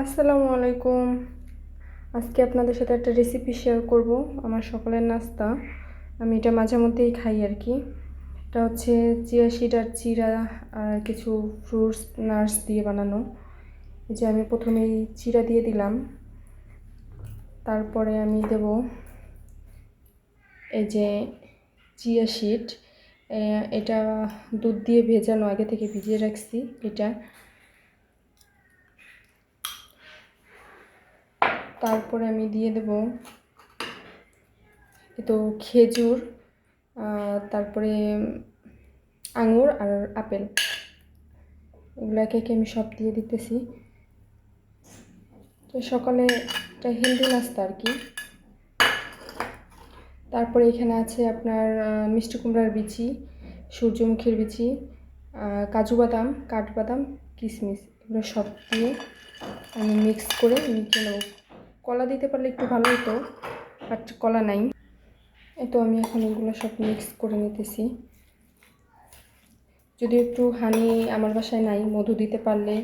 আসসালামু আলাইকুম। আজকে আপনাদের সাথে একটা রেসিপি শেয়ার করব। আমার সকালের নাস্তা, আমি এটা মাঝে মধ্যেই খাই আর কি। এটা হচ্ছে চিয়া সিড আর চিরা আর কিছু ফ্রুটস নাটস দিয়ে বানানো। এই যে আমি প্রথমেই চিরা দিয়ে দিলাম, তারপরে আমি দেব এই যে চিয়া সিড। এটা দুধ দিয়ে ভেজানো, আগে থেকে ভিজিয়ে রাখছি এটা। তারপরে আমি দিয়ে দেব তো খেজুর, তারপরে আঙুর আর আপেল, এগুলো একে একে আমি সব দিয়ে দিতেছি। তো সকালে একটা হেলদি নাস্তা আর কি। তারপরে এখানে আছে আপনার মিষ্টি কুমড়ার বিচি, সূর্যমুখীর বিচি, কাজু বাদাম, কাঠবাদাম, কিশমিশ, এগুলো সব দিয়ে আমি মিক্স করে নিয়ে নেব। কলা দিতে পারলে একটু ভালো হতো, বাট কলা নাই। তো আমি এখন এগুলো সব মিক্স করে নিতেছি। যদি একটু হানি আমার বাসায় নাই, মধু দিতে পারলে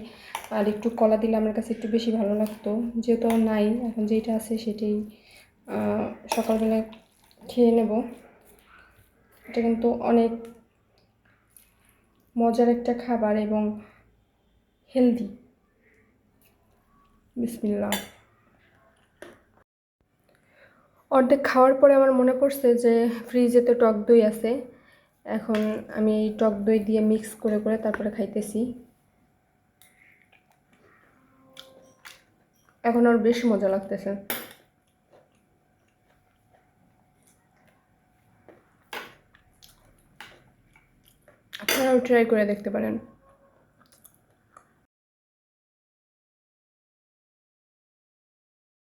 আর একটু কলা দিলে আমার কাছে একটু বেশি ভালো লাগতো। যেহেতু নাই, এখন যেটা আছে সেটাই সকালবেলায় খেয়ে নেব। এটা কিন্তু অনেক মজার একটা খাবার এবং হেলদি। বিসমিল্লাহ। অর্ধেক খাওয়ার পরে আমার মনে পড়ছে যে ফ্রিজে তো টক দই আছে। এখন আমি এই টক দই দিয়ে মিক্স করে করে তারপরে খাইতেছি। এখন আর বেশি মজা লাগতেছে। আপনারাও ট্রাই করে দেখতে পারেন।